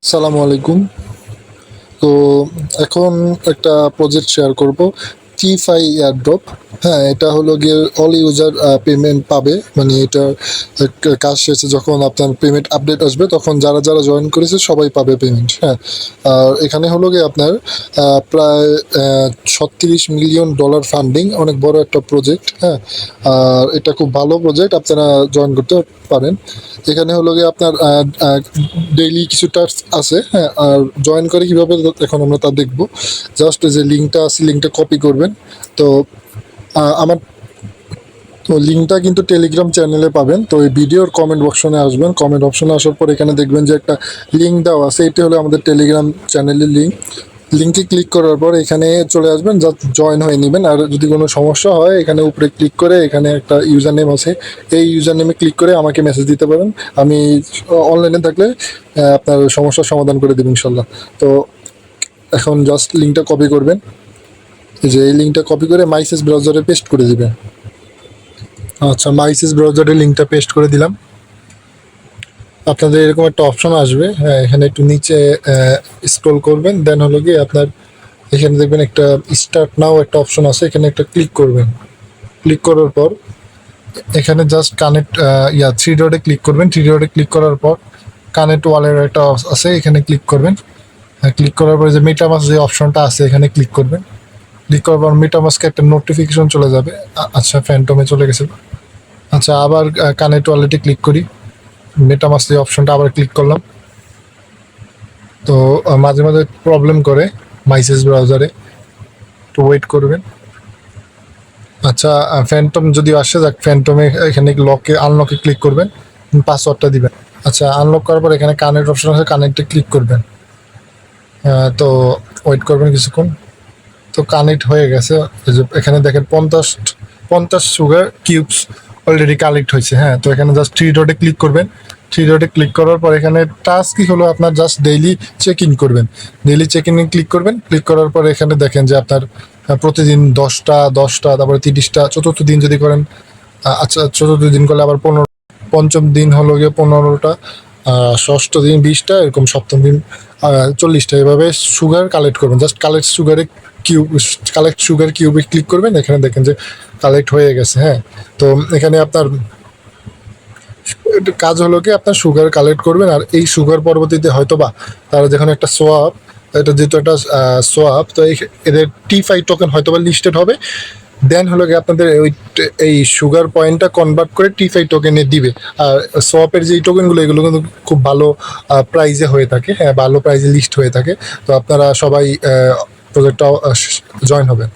আসসালামু আলাইকুম। তো এখন একটা প্রজেক্ট শেয়ার করব। টি-ফাই এয়ারড্রপ। হ্যাঁ, এটা হলো গিয়ে অল ইউজার পেমেন্ট পাবে। মানে এটা কাজ শেষে যখন আপনার পেমেন্ট আপডেট আসবে তখন যারা জয়েন করেছে সবাই পাবে পেমেন্ট। হ্যাঁ, আর এখানে হলো গিয়ে আপনার প্রায় 36 মিলিয়ন ডলার ফান্ডিং, অনেক বড় একটা প্রজেক্ট। হ্যাঁ, আর এটা খুব ভালো প্রজেক্ট, আপনারা জয়েন করতে পারেন। এখানে হলো গিয়ে আপনার ডেইলি কিছু টাস্ক আছে। হ্যাঁ, আর জয়েন করে কিভাবে এখন আমরা তা দেখবো। জাস্ট যে লিঙ্কটা আছে লিঙ্কটা কপি করবেন। তো আমার তো লিঙ্কটা কিন্তু টেলিগ্রাম চ্যানেলে পাবেন। তো এই ভিডিওর কমেন্ট অপশনে আসবেন, কমেন্ট অপশনে আসার পর এখানে দেখবেন যে একটা লিঙ্ক দেওয়া আছে, এটি হলো আমাদের টেলিগ্রাম চ্যানেলের লিঙ্ক। লিঙ্কে ক্লিক করার পর এখানে চলে আসবেন, জাস্ট জয়েন হয়ে নেবেন। আর যদি কোনো সমস্যা হয় এখানে উপরে ক্লিক করে এখানে একটা ইউজার নেম আছে, এই ইউজার নেমে ক্লিক করে আমাকে মেসেজ দিতে পারেন। আমি অনলাইনে থাকলে আপনার সমস্যার সমাধান করে দেব ইনশাল্লাহ। তো এখন জাস্ট লিঙ্কটা কপি করবেন, এই যে এই লিঙ্কটা কপি করে মাইসেস ব্রাউজারে পেস্ট করে দিবেন। আচ্ছা, মাইসেস ব্রাউজারে লিঙ্কটা পেস্ট করে দিলাম। আপনাদের এরকম একটা অপশন আসবে। হ্যাঁ, এখানে একটু নিচে স্ক্রল করবেন, দেন হলো গিয়ে আপনার এখানে দেখবেন একটা স্টার্ট নাও একটা অপশন আছে, এখানে একটা ক্লিক করবেন। ক্লিক করার পর এখানে জাস্ট কানেক্ট থ্রি ডটে ক্লিক করবেন। থ্রি ডটে ক্লিক করার পর কানেক্ট ওয়ালের একটা আছে, এখানে ক্লিক করবেন। ক্লিক করার পরে যে মেটামাস্ক যে অপশনটা আছে এখানে ক্লিক করবেন। ক্লিক করার পর মেটামাস্কে একটা নোটিফিকেশন চলে যাবে। আচ্ছা, ফ্যান্টমে চলে গেছে। আচ্ছা, আবার কানেক্ট ওয়ালেটে ক্লিক করি। মেটামাস্ক যে অপশনটা আবার ক্লিক করলাম। তো মাঝে মাঝে প্রবলেম করে মাইসেস ব্রাউজারে, একটু ওয়েট করবেন। আচ্ছা, ফ্যান্টম যদি আসে যাক, ফ্যান্টমে এখানে লকে আনলকে ক্লিক করবেন, পাসওয়ার্ডটা দিবেন। আচ্ছা, আনলক করার পর এখানে কানেক্ট অপশন আছে, কানেক্টে ক্লিক করবেন। তো ওয়েট করবেন কিছুক্ষণ। তো কানেক্ট হয়ে গেছে। এখানে দেখেন 50 সুগার কিউবস অলরেডি কালেক্ট হয়েছে। হ্যাঁ, তো এখানে জাস্ট থ্রি ডটে ক্লিক করবেন। থ্রি ডটে ক্লিক করার পর এখানে টাস্ক কি হলো, আপনার জাস্ট ডেইলি চেক ইন করবেন। ডেইলি চেক ইন ক্লিক করবেন। ক্লিক করার পর এখানে দেখেন যে আপনার প্রতিদিন 10টা তারপরে 30টা, চতুর্থ দিন যদি করেন, আচ্ছা চতুর্থ দিন করলে আবার 15, পঞ্চম দিন হলো গিয়ে 15টা, ষষ্ঠ দিন 20টা, এরকম সপ্তম দিন 40টা। এভাবে সুগার কালেক্ট করবেন। জাস্ট কালেক্ট সুগার কিউবে ক্লিক করবেন। এখানে দেখেন যে কালেক্ট হয়ে গেছে। হ্যাঁ, তো এখানে আপনার কাজ হলো কি আপনার সুগার কালেক্ট করবেন। আর এই সুগার পরবর্তীতে হয়তো বা তারা যখন একটা সোয়াপ, এটা যেহেতু একটা সোয়াপ, তো এদের টি-ফাই টোকেন হয়তো বা লিস্টেড হবে। দেন হলো গিয়ে আপনাদের এই সুগার পয়েন্টটা কনভার্ট করে টি-ফাই টোকেনে দিবে। আর সোয়াপের যে টোকেনগুলো এগুলো কিন্তু খুব ভালো প্রাইজে হয়ে থাকে। হ্যাঁ, ভালো প্রাইজে লিস্ট হয়ে থাকে। তো আপনারা সবাই প্রজেক্টটা জয়েন হবেন।